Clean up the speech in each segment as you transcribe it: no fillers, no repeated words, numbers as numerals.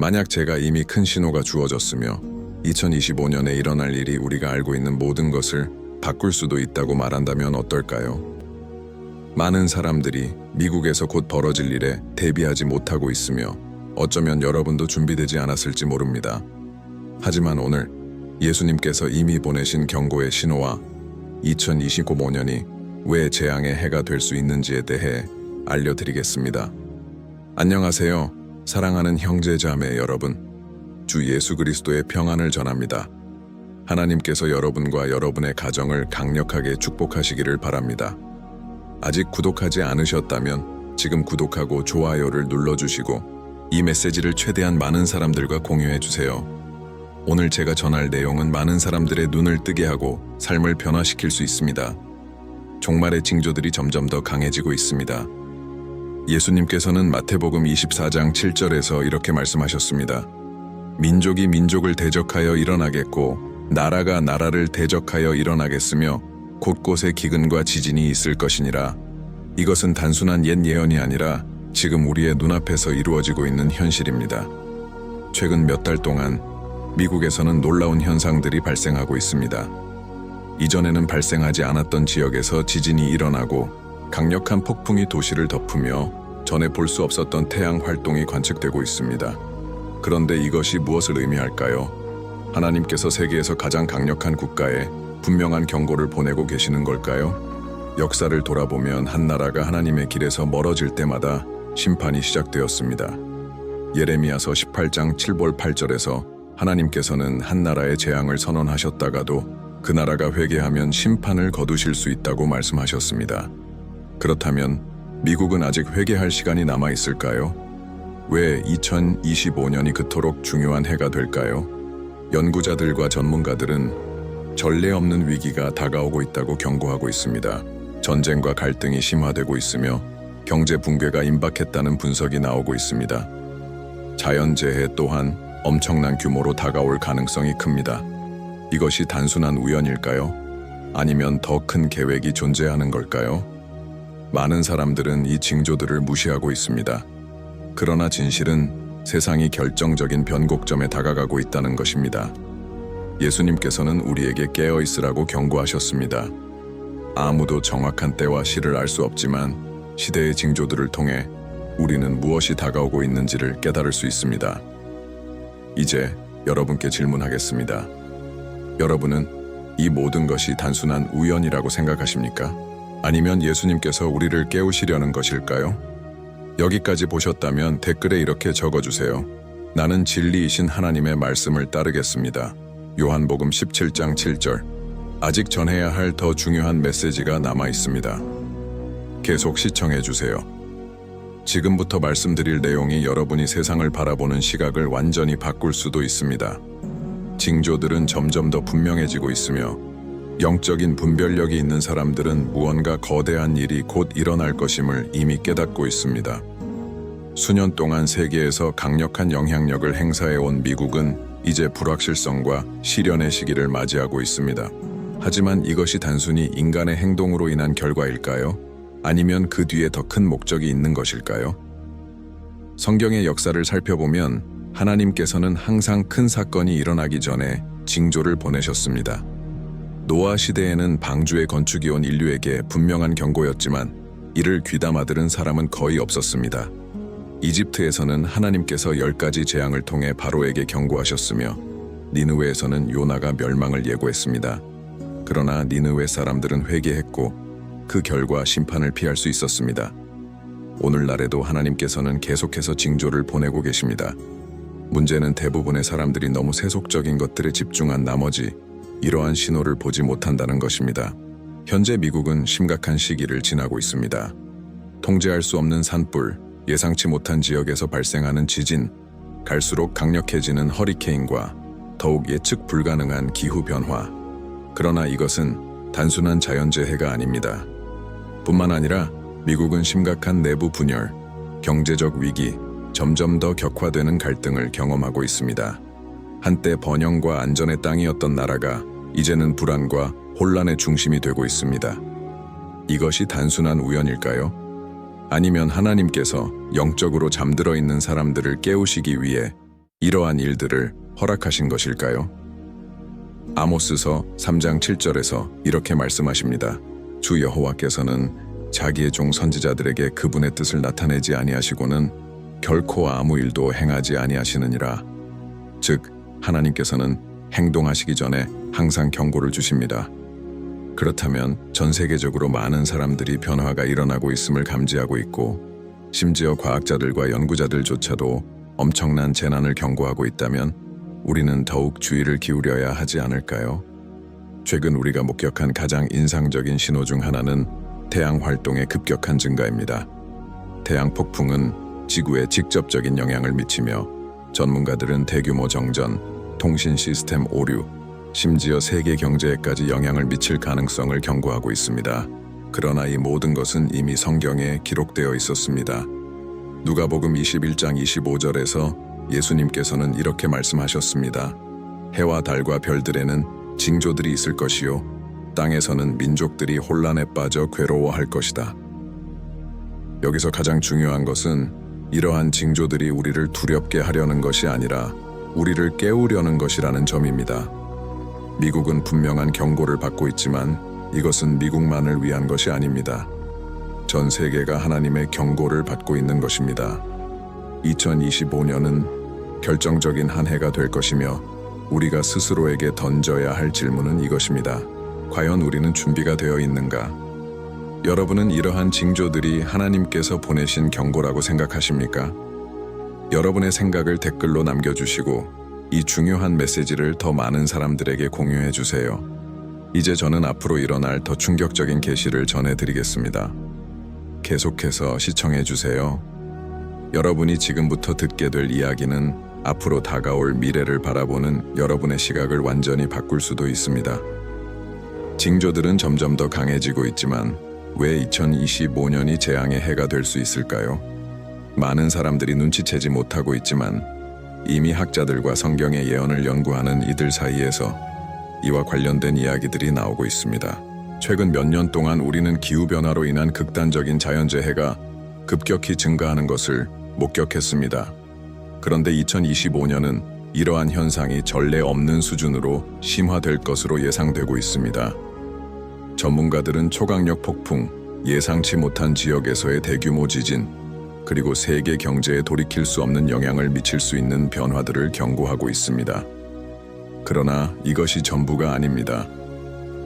만약 제가 이미 큰 신호가 주어졌으며 2025년에 일어날 일이 우리가 알고 있는 모든 것을 바꿀 수도 있다고 말한다면 어떨까요? 많은 사람들이 미국에서 곧 벌어질 일에 대비하지 못하고 있으며 어쩌면 여러분도 준비되지 않았을지 모릅니다. 하지만 오늘 예수님께서 이미 보내신 경고의 신호와 2025년이 왜 재앙의 해가 될 수 있는지에 대해 알려드리겠습니다. 안녕하세요. 사랑하는 형제자매 여러분. 주 예수 그리스도의 평안을 전합니다. 하나님께서 여러분과 여러분의 가정을 강력하게 축복하시기를 바랍니다. 아직 구독하지 않으셨다면 지금 구독하고 좋아요를 눌러주시고 이 메시지를 최대한 많은 사람들과 공유해주세요. 오늘 제가 전할 내용은 많은 사람들의 눈을 뜨게 하고 삶을 변화시킬 수 있습니다. 종말의 징조들이 점점 더 강해지고 있습니다. 예수님께서는 마태복음 24장 7절에서 이렇게 말씀하셨습니다. 민족이 민족을 대적하여 일어나겠고 나라가 나라를 대적하여 일어나겠으며 곳곳에 기근과 지진이 있을 것이니라. 이것은 단순한 옛 예언이 아니라 지금 우리의 눈앞에서 이루어지고 있는 현실입니다. 최근 몇 달 동안 미국에서는 놀라운 현상들이 발생하고 있습니다. 이전에는 발생하지 않았던 지역에서 지진이 일어나고 강력한 폭풍이 도시를 덮으며 전에 볼 수 없었던 태양 활동이 관측되고 있습니다. 그런데 이것이 무엇을 의미할까요? 하나님께서 세계에서 가장 강력한 국가에 분명한 경고를 보내고 계시는 걸까요? 역사를 돌아보면 한 나라가 하나님의 길에서 멀어질 때마다 심판이 시작되었습니다. 예레미야서 18장 7절 8절에서 하나님께서는 한 나라의 재앙을 선언하셨다가도 그 나라가 회개하면 심판을 거두실 수 있다고 말씀하셨습니다. 그렇다면 미국은 아직 회개할 시간이 남아 있을까요? 왜 2025년이 그토록 중요한 해가 될까요? 연구자들과 전문가들은 전례 없는 위기가 다가오고 있다고 경고하고 있습니다. 전쟁과 갈등이 심화되고 있으며 경제 붕괴가 임박했다는 분석이 나오고 있습니다. 자연재해 또한 엄청난 규모로 다가올 가능성이 큽니다. 이것이 단순한 우연일까요? 아니면 더 큰 계획이 존재하는 걸까요? 많은 사람들은 이 징조들을 무시하고 있습니다. 그러나 진실은 세상이 결정적인 변곡점에 다가가고 있다는 것입니다. 예수님께서는 우리에게 깨어 있으라고 경고하셨습니다. 아무도 정확한 때와 시를 알 수 없지만 시대의 징조들을 통해 우리는 무엇이 다가오고 있는지를 깨달을 수 있습니다. 이제 여러분께 질문하겠습니다. 여러분은 이 모든 것이 단순한 우연이라고 생각하십니까? 아니면 예수님께서 우리를 깨우시려는 것일까요? 여기까지 보셨다면 댓글에 이렇게 적어주세요. 나는 진리이신 하나님의 말씀을 따르겠습니다. 요한복음 17장 7절. 아직 전해야 할 더 중요한 메시지가 남아 있습니다. 계속 시청해주세요. 지금부터 말씀드릴 내용이 여러분이 세상을 바라보는 시각을 완전히 바꿀 수도 있습니다. 징조들은 점점 더 분명해지고 있으며 영적인 분별력이 있는 사람들은 무언가 거대한 일이 곧 일어날 것임을 이미 깨닫고 있습니다. 수년 동안 세계에서 강력한 영향력을 행사해온 미국은 이제 불확실성과 시련의 시기를 맞이하고 있습니다. 하지만 이것이 단순히 인간의 행동으로 인한 결과일까요? 아니면 그 뒤에 더 큰 목적이 있는 것일까요? 성경의 역사를 살펴보면 하나님께서는 항상 큰 사건이 일어나기 전에 징조를 보내셨습니다. 노아 시대에는 방주의 건축이 온 인류에게 분명한 경고였지만 이를 귀담아 들은 사람은 거의 없었습니다. 이집트에서는 하나님께서 10가지 재앙을 통해 바로에게 경고하셨으며 니느웨에서는 요나가 멸망을 예고했습니다. 그러나 니느웨 사람들은 회개했고 그 결과 심판을 피할 수 있었습니다. 오늘날에도 하나님께서는 계속해서 징조를 보내고 계십니다. 문제는 대부분의 사람들이 너무 세속적인 것들에 집중한 나머지 이러한 신호를 보지 못한다는 것입니다. 현재 미국은 심각한 시기를 지나고 있습니다. 통제할 수 없는 산불, 예상치 못한 지역에서 발생하는 지진, 갈수록 강력해지는 허리케인과 더욱 예측 불가능한 기후 변화. 그러나 이것은 단순한 자연재해가 아닙니다. 뿐만 아니라 미국은 심각한 내부 분열, 경제적 위기, 점점 더 격화되는 갈등을 경험하고 있습니다. 한때 번영과 안전의 땅이었던 나라가 이제는 불안과 혼란의 중심이 되고 있습니다. 이것이 단순한 우연일까요? 아니면 하나님께서 영적으로 잠들어 있는 사람들을 깨우시기 위해 이러한 일들을 허락하신 것일까요? 아모스서 3장 7절에서 이렇게 말씀하십니다. 주 여호와께서는 자기의 종 선지자들에게 그분의 뜻을 나타내지 아니하시고는 결코 아무 일도 행하지 아니하시느니라. 즉 하나님께서는 행동하시기 전에 항상 경고를 주십니다. 그렇다면 전 세계적으로 많은 사람들이 변화가 일어나고 있음을 감지하고 있고 심지어 과학자들과 연구자들조차도 엄청난 재난을 경고하고 있다면 우리는 더욱 주의를 기울여야 하지 않을까요? 최근 우리가 목격한 가장 인상적인 신호 중 하나는 태양 활동의 급격한 증가입니다. 태양 폭풍은 지구에 직접적인 영향을 미치며 전문가들은 대규모 정전, 통신 시스템 오류, 심지어 세계 경제에까지 영향을 미칠 가능성을 경고하고 있습니다. 그러나 이 모든 것은 이미 성경에 기록되어 있었습니다. 누가복음 21장 25절에서 예수님께서는 이렇게 말씀하셨습니다. 해와 달과 별들에는 징조들이 있을 것이요 땅에서는 민족들이 혼란에 빠져 괴로워할 것이다. 여기서 가장 중요한 것은 이러한 징조들이 우리를 두렵게 하려는 것이 아니라 우리를 깨우려는 것이라는 점입니다. 미국은 분명한 경고를 받고 있지만 이것은 미국만을 위한 것이 아닙니다. 전 세계가 하나님의 경고를 받고 있는 것입니다. 2025년은 결정적인 한 해가 될 것이며 우리가 스스로에게 던져야 할 질문은 이것입니다. 과연 우리는 준비가 되어 있는가? 여러분은 이러한 징조들이 하나님께서 보내신 경고라고 생각하십니까? 여러분의 생각을 댓글로 남겨주시고 이 중요한 메시지를 더 많은 사람들에게 공유해 주세요. 이제 저는 앞으로 일어날 더 충격적인 계시를 전해드리겠습니다. 계속해서 시청해 주세요. 여러분이 지금부터 듣게 될 이야기는 앞으로 다가올 미래를 바라보는 여러분의 시각을 완전히 바꿀 수도 있습니다. 징조들은 점점 더 강해지고 있지만 왜 2025년이 재앙의 해가 될 수 있을까요? 많은 사람들이 눈치채지 못하고 있지만 이미 학자들과 성경의 예언을 연구하는 이들 사이에서 이와 관련된 이야기들이 나오고 있습니다. 최근 몇 년 동안 우리는 기후변화로 인한 극단적인 자연재해가 급격히 증가하는 것을 목격했습니다. 그런데 2025년은 이러한 현상이 전례 없는 수준으로 심화될 것으로 예상되고 있습니다. 전문가들은 초강력 폭풍, 예상치 못한 지역에서의 대규모 지진, 그리고 세계 경제에 돌이킬 수 없는 영향을 미칠 수 있는 변화들을 경고하고 있습니다. 그러나 이것이 전부가 아닙니다.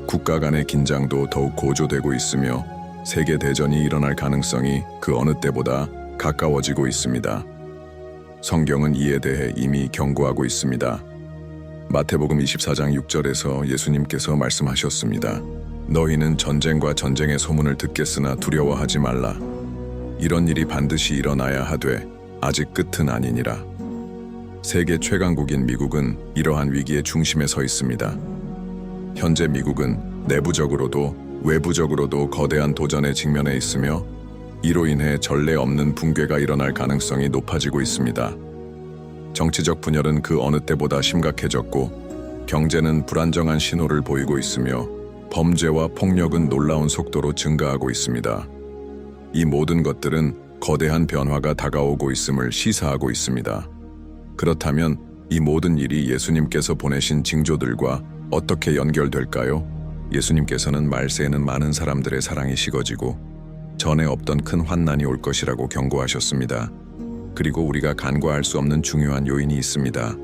국가 간의 긴장도 더욱 고조되고 있으며 세계 대전이 일어날 가능성이 그 어느 때보다 가까워지고 있습니다. 성경은 이에 대해 이미 경고하고 있습니다. 마태복음 24장 6절에서 예수님께서 말씀하셨습니다. 너희는 전쟁과 전쟁의 소문을 듣겠으나 두려워하지 말라. 이런 일이 반드시 일어나야 하되 아직 끝은 아니니라. 세계 최강국인 미국은 이러한 위기의 중심에 서 있습니다. 현재 미국은 내부적으로도 외부적으로도 거대한 도전에 직면해 있으며 이로 인해 전례 없는 붕괴가 일어날 가능성이 높아지고 있습니다. 정치적 분열은 그 어느 때보다 심각해졌고 경제는 불안정한 신호를 보이고 있으며 범죄와 폭력은 놀라운 속도로 증가하고 있습니다. 이 모든 것들은 거대한 변화가 다가오고 있음을 시사하고 있습니다. 그렇다면 이 모든 일이 예수님께서 보내신 징조들과 어떻게 연결될까요? 예수님께서는 말세에는 많은 사람들의 사랑이 식어지고 전에 없던 큰 환난이 올 것이라고 경고하셨습니다. 그리고 우리가 간과할 수 없는 중요한 요인이 있습니다.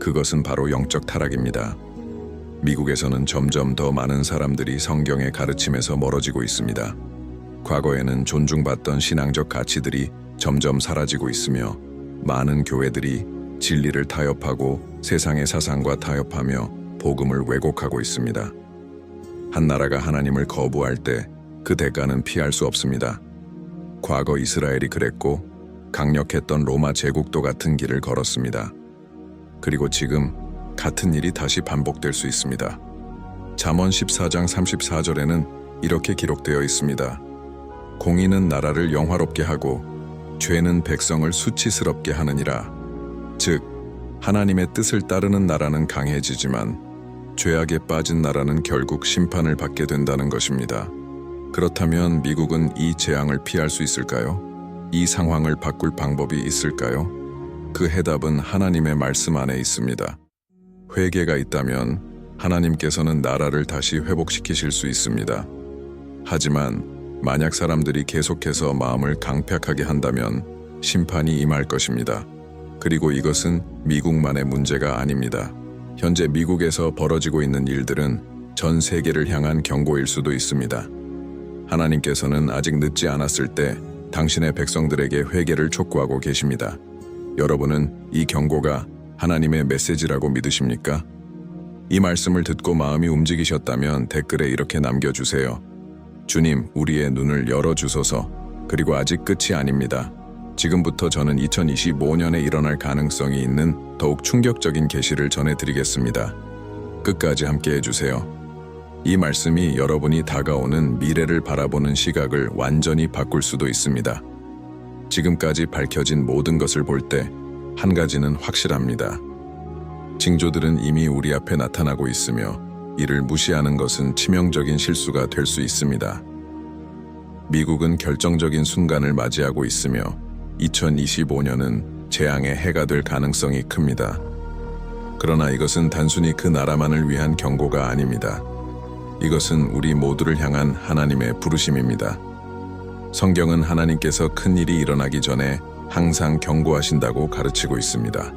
그것은 바로 영적 타락입니다. 미국에서는 점점 더 많은 사람들이 성경의 가르침에서 멀어지고 있습니다. 과거에는 존중받던 신앙적 가치들이 점점 사라지고 있으며 많은 교회들이 진리를 타협하고 세상의 사상과 타협하며 복음을 왜곡하고 있습니다. 한 나라가 하나님을 거부할 때 그 대가는 피할 수 없습니다. 과거 이스라엘이 그랬고 강력했던 로마 제국도 같은 길을 걸었습니다. 그리고 지금 같은 일이 다시 반복될 수 있습니다. 잠언 14장 34절에는 이렇게 기록되어 있습니다. 공의는 나라를 영화롭게 하고 죄는 백성을 수치스럽게 하느니라. 즉 하나님의 뜻을 따르는 나라는 강해지지만 죄악에 빠진 나라는 결국 심판을 받게 된다는 것입니다. 그렇다면 미국은 이 재앙을 피할 수 있을까요? 이 상황을 바꿀 방법이 있을까요? 그 해답은 하나님의 말씀 안에 있습니다. 회개가 있다면 하나님께서는 나라를 다시 회복시키실 수 있습니다. 하지만 만약 사람들이 계속해서 마음을 강팍하게 한다면 심판이 임할 것입니다. 그리고 이것은 미국만의 문제가 아닙니다. 현재 미국에서 벌어지고 있는 일들은 전 세계를 향한 경고일 수도 있습니다. 하나님께서는 아직 늦지 않았을 때 당신의 백성들에게 회개를 촉구하고 계십니다. 여러분은 이 경고가 하나님의 메시지라고 믿으십니까? 이 말씀을 듣고 마음이 움직이셨다면 댓글에 이렇게 남겨주세요. 주님, 우리의 눈을 열어주소서. 그리고 아직 끝이 아닙니다. 지금부터 저는 2025년에 일어날 가능성이 있는 더욱 충격적인 계시를 전해드리겠습니다. 끝까지 함께 해주세요. 이 말씀이 여러분이 다가오는 미래를 바라보는 시각을 완전히 바꿀 수도 있습니다. 지금까지 밝혀진 모든 것을 볼 때 한 가지는 확실합니다. 징조들은 이미 우리 앞에 나타나고 있으며 이를 무시하는 것은 치명적인 실수가 될 수 있습니다. 미국은 결정적인 순간을 맞이하고 있으며 2025년은 재앙의 해가 될 가능성이 큽니다. 그러나 이것은 단순히 그 나라만을 위한 경고가 아닙니다. 이것은 우리 모두를 향한 하나님의 부르심입니다. 성경은 하나님께서 큰 일이 일어나기 전에 항상 경고하신다고 가르치고 있습니다.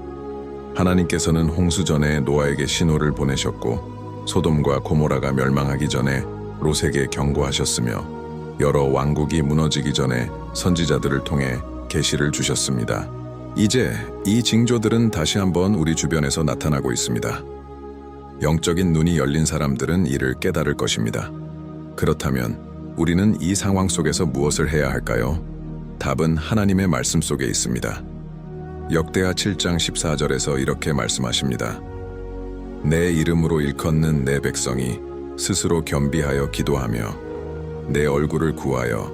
하나님께서는 홍수 전에 노아에게 신호를 보내셨고 소돔과 고모라가 멸망하기 전에 롯에게 경고하셨으며 여러 왕국이 무너지기 전에 선지자들을 통해 계시를 주셨습니다. 이제 이 징조들은 다시 한번 우리 주변에서 나타나고 있습니다. 영적인 눈이 열린 사람들은 이를 깨달을 것입니다. 그렇다면 우리는 이 상황 속에서 무엇을 해야 할까요? 답은 하나님의 말씀 속에 있습니다. 역대하 7장 14절에서 이렇게 말씀하십니다. 내 이름으로 일컫는 내 백성이 스스로 겸비하여 기도하며 내 얼굴을 구하여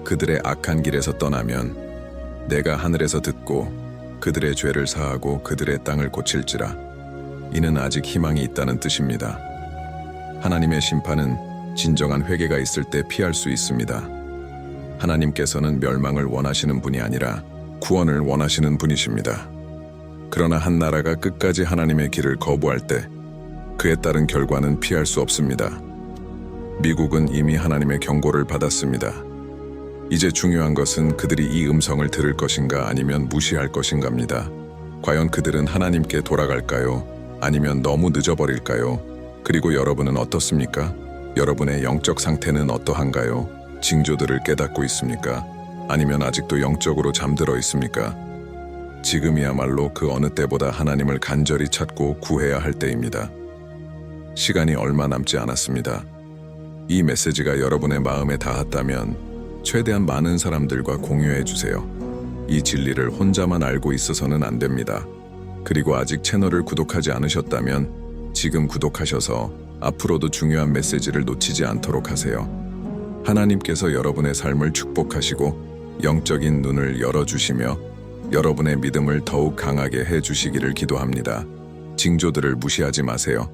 그들의 악한 길에서 떠나면 내가 하늘에서 듣고 그들의 죄를 사하고 그들의 땅을 고칠지라. 이는 아직 희망이 있다는 뜻입니다. 하나님의 심판은 진정한 회개가 있을 때 피할 수 있습니다. 하나님께서는 멸망을 원하시는 분이 아니라 구원을 원하시는 분이십니다. 그러나 한 나라가 끝까지 하나님의 길을 거부할 때 그에 따른 결과는 피할 수 없습니다. 미국은 이미 하나님의 경고를 받았습니다. 이제 중요한 것은 그들이 이 음성을 들을 것인가 아니면 무시할 것인가입니다. 과연 그들은 하나님께 돌아갈까요? 아니면 너무 늦어버릴까요? 그리고 여러분은 어떻습니까? 여러분의 영적 상태는 어떠한가요? 징조들을 깨닫고 있습니까? 아니면 아직도 영적으로 잠들어 있습니까? 지금이야말로 그 어느 때보다 하나님을 간절히 찾고 구해야 할 때입니다. 시간이 얼마 남지 않았습니다. 이 메시지가 여러분의 마음에 닿았다면 최대한 많은 사람들과 공유해 주세요. 이 진리를 혼자만 알고 있어서는 안 됩니다. 그리고 아직 채널을 구독하지 않으셨다면 지금 구독하셔서 앞으로도 중요한 메시지를 놓치지 않도록 하세요. 하나님께서 여러분의 삶을 축복하시고 영적인 눈을 열어주시며 여러분의 믿음을 더욱 강하게 해주시기를 기도합니다. 징조들을 무시하지 마세요.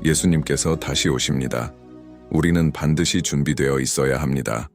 예수님께서 다시 오십니다. 우리는 반드시 준비되어 있어야 합니다.